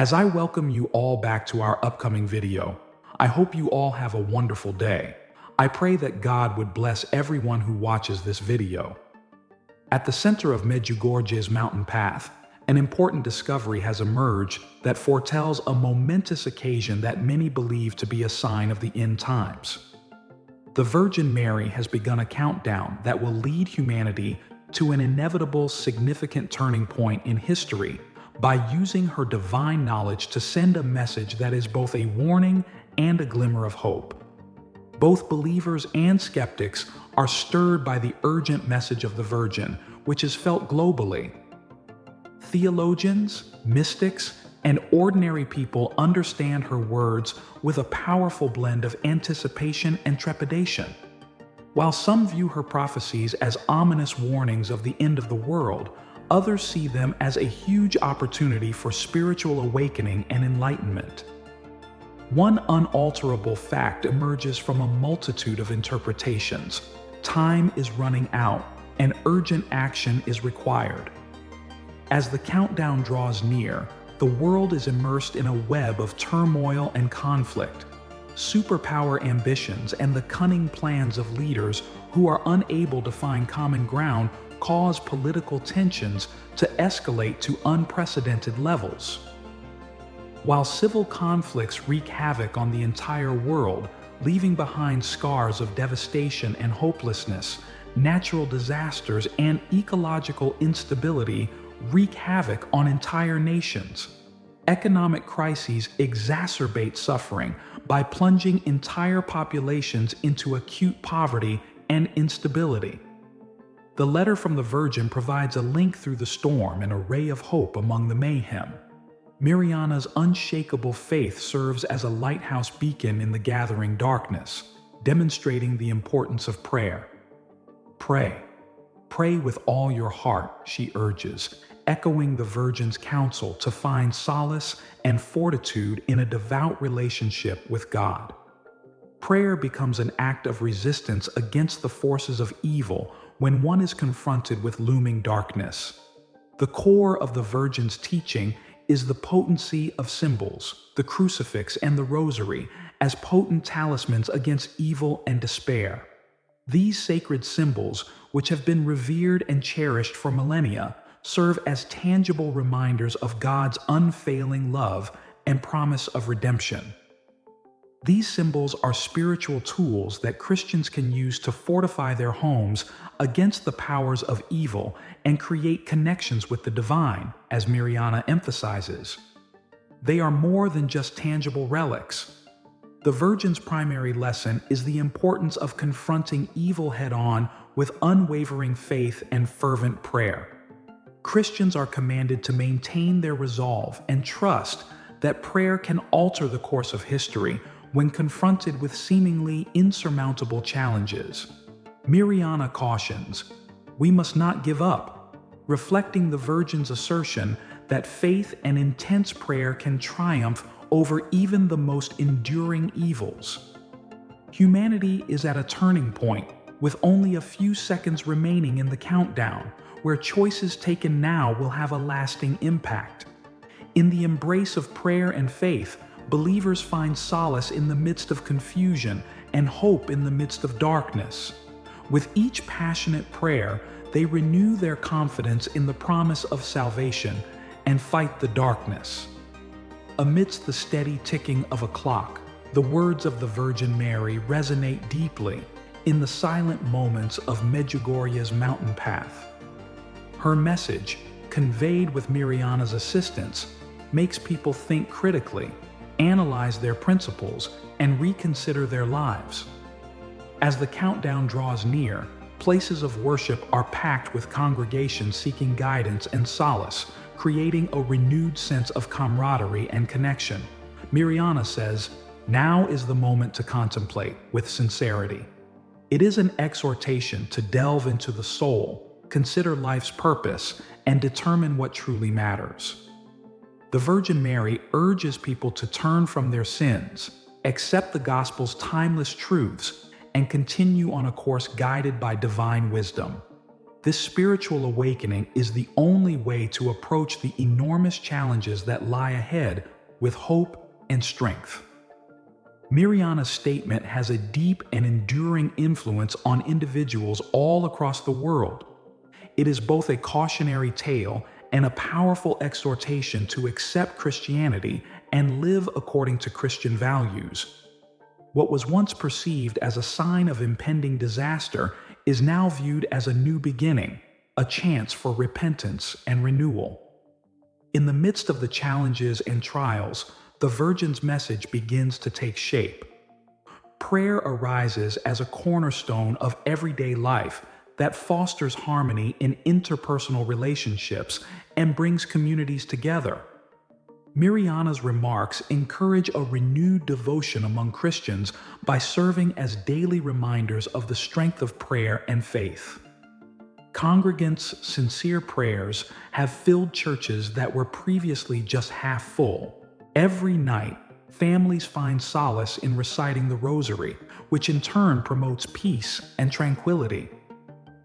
As I welcome you all back to our upcoming video, I hope you all have a wonderful day. I pray that God would bless everyone who watches this video. At the center of Medjugorje's mountain path, an important discovery has emerged that foretells a momentous occasion that many believe to be a sign of the end times. The Virgin Mary has begun a countdown that will lead humanity to an inevitable, significant turning point in history by using her divine knowledge to send a message that is both a warning and a glimmer of hope. Both believers and skeptics are stirred by the urgent message of the Virgin, which is felt globally. Theologians, mystics, and ordinary people understand her words with a powerful blend of anticipation and trepidation. While some view her prophecies as ominous warnings of the end of the world, others see them as a huge opportunity for spiritual awakening and enlightenment. One unalterable fact emerges from a multitude of interpretations. Time is running out, and urgent action is required. As the countdown draws near, the world is immersed in a web of turmoil and conflict. Superpower ambitions and the cunning plans of leaders who are unable to find common ground cause political tensions to escalate to unprecedented levels. While civil conflicts wreak havoc on the entire world, leaving behind scars of devastation and hopelessness, natural disasters and ecological instability wreak havoc on entire nations. Economic crises exacerbate suffering by plunging entire populations into acute poverty and instability. The letter from the Virgin provides a link through the storm and a ray of hope among the mayhem. Mariana's unshakable faith serves as a lighthouse beacon in the gathering darkness, demonstrating the importance of prayer. Pray. Pray with all your heart, she urges, echoing the Virgin's counsel to find solace and fortitude in a devout relationship with God. Prayer becomes an act of resistance against the forces of evil when one is confronted with looming darkness. The core of the Virgin's teaching is the potency of symbols, the crucifix and the rosary, as potent talismans against evil and despair. These sacred symbols, which have been revered and cherished for millennia, serve as tangible reminders of God's unfailing love and promise of redemption. These symbols are spiritual tools that Christians can use to fortify their homes against the powers of evil and create connections with the divine, as Mariana emphasizes. They are more than just tangible relics. The Virgin's primary lesson is the importance of confronting evil head-on with unwavering faith and fervent prayer. Christians are commanded to maintain their resolve and trust that prayer can alter the course of history when confronted with seemingly insurmountable challenges. Mariana cautions, we must not give up, reflecting the Virgin's assertion that faith and intense prayer can triumph over even the most enduring evils. Humanity is at a turning point, with only a few seconds remaining in the countdown, where choices taken now will have a lasting impact. In the embrace of prayer and faith, believers find solace in the midst of confusion and hope in the midst of darkness. With each passionate prayer, they renew their confidence in the promise of salvation and fight the darkness. Amidst the steady ticking of a clock, the words of the Virgin Mary resonate deeply in the silent moments of Medjugorje's mountain path. Her message, conveyed with Mariana's assistance, makes people think critically, analyze their principles, and reconsider their lives. As the countdown draws near, places of worship are packed with congregations seeking guidance and solace, creating a renewed sense of camaraderie and connection. Mariana says, now is the moment to contemplate with sincerity. It is an exhortation to delve into the soul, consider life's purpose, and determine what truly matters. The Virgin Mary urges people to turn from their sins, accept the gospel's timeless truths, and continue on a course guided by divine wisdom. This spiritual awakening is the only way to approach the enormous challenges that lie ahead with hope and strength. Mirjana's statement has a deep and enduring influence on individuals all across the world. It is both a cautionary tale and a powerful exhortation to accept Christianity and live according to Christian values. What was once perceived as a sign of impending disaster is now viewed as a new beginning, a chance for repentance and renewal. In the midst of the challenges and trials, the Virgin's message begins to take shape. Prayer arises as a cornerstone of everyday life that fosters harmony in interpersonal relationships and brings communities together. Mirjana's remarks encourage a renewed devotion among Christians by serving as daily reminders of the strength of prayer and faith. Congregants' sincere prayers have filled churches that were previously just half full. Every night, families find solace in reciting the Rosary, which in turn promotes peace and tranquility.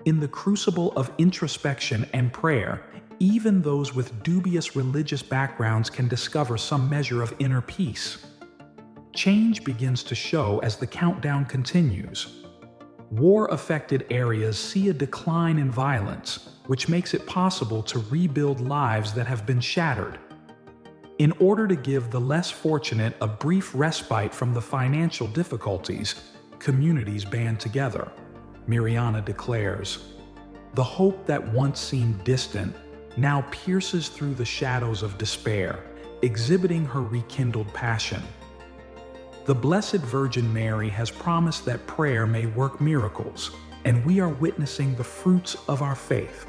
In the crucible of introspection and prayer, even those with dubious religious backgrounds can discover some measure of inner peace. Change begins to show as the countdown continues. War-affected areas see a decline in violence, which makes it possible to rebuild lives that have been shattered. In order to give the less fortunate a brief respite from the financial difficulties, communities band together. Mirjana declares, "The hope that once seemed distant now pierces through the shadows of despair, exhibiting her rekindled passion." The Blessed Virgin Mary has promised that prayer may work miracles, and we are witnessing the fruits of our faith.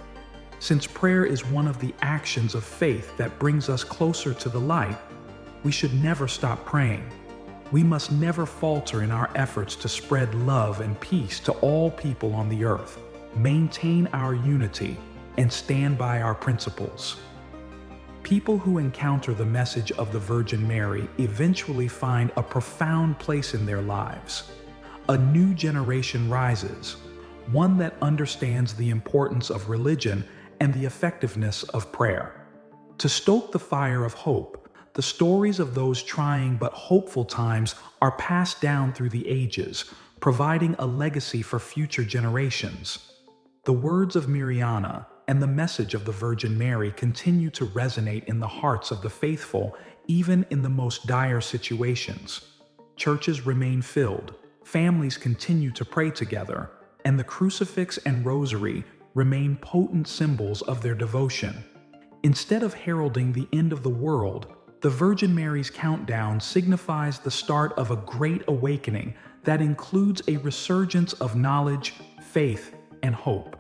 Since prayer is one of the actions of faith that brings us closer to the light, we should never stop praying. We must never falter in our efforts to spread love and peace to all people on the earth, maintain our unity, and stand by our principles. People who encounter the message of the Virgin Mary eventually find a profound place in their lives. A new generation rises, one that understands the importance of religion and the effectiveness of prayer. To stoke the fire of hope, the stories of those trying but hopeful times are passed down through the ages, providing a legacy for future generations. The words of Mirjana and the message of the Virgin Mary continue to resonate in the hearts of the faithful, even in the most dire situations. Churches remain filled, families continue to pray together, and the crucifix and rosary remain potent symbols of their devotion. Instead of heralding the end of the world, the Virgin Mary's countdown signifies the start of a great awakening that includes a resurgence of knowledge, faith, and hope.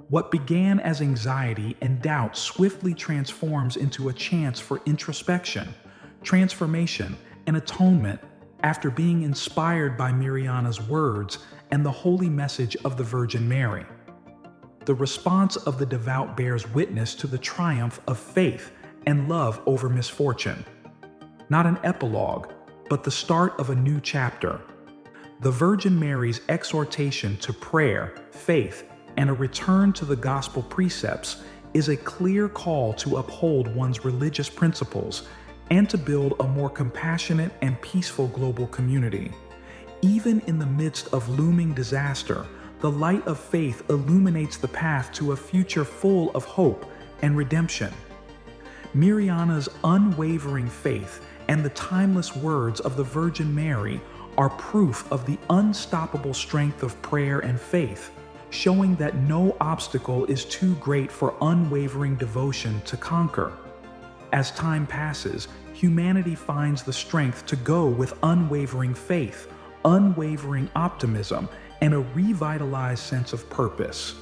What began as anxiety and doubt swiftly transforms into a chance for introspection, transformation, and atonement after being inspired by Mirjana's words and the holy message of the Virgin Mary. The response of the devout bears witness to the triumph of faith and love over misfortune. Not an epilogue, but the start of a new chapter. The Virgin Mary's exhortation to prayer, faith, and a return to the gospel precepts is a clear call to uphold one's religious principles and to build a more compassionate and peaceful global community. Even in the midst of looming disaster, the light of faith illuminates the path to a future full of hope and redemption. Mirjana's unwavering faith and the timeless words of the Virgin Mary are proof of the unstoppable strength of prayer and faith, showing that no obstacle is too great for unwavering devotion to conquer. As time passes, humanity finds the strength to go with unwavering faith, unwavering optimism, and a revitalized sense of purpose.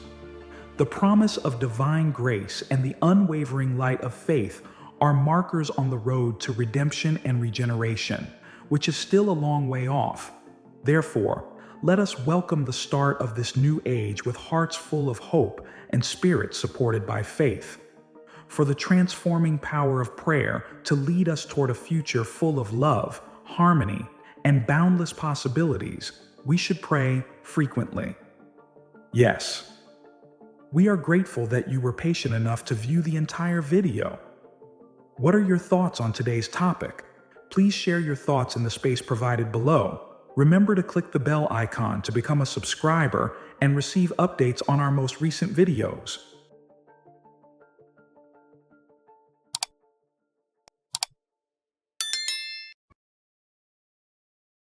The promise of divine grace and the unwavering light of faith are markers on the road to redemption and regeneration, which is still a long way off. Therefore, let us welcome the start of this new age with hearts full of hope and spirits supported by faith. For the transforming power of prayer to lead us toward a future full of love, harmony, and boundless possibilities, we should pray frequently. Yes. We are grateful that you were patient enough to view the entire video. What are your thoughts on today's topic? Please share your thoughts in the space provided below. Remember to click the bell icon to become a subscriber and receive updates on our most recent videos.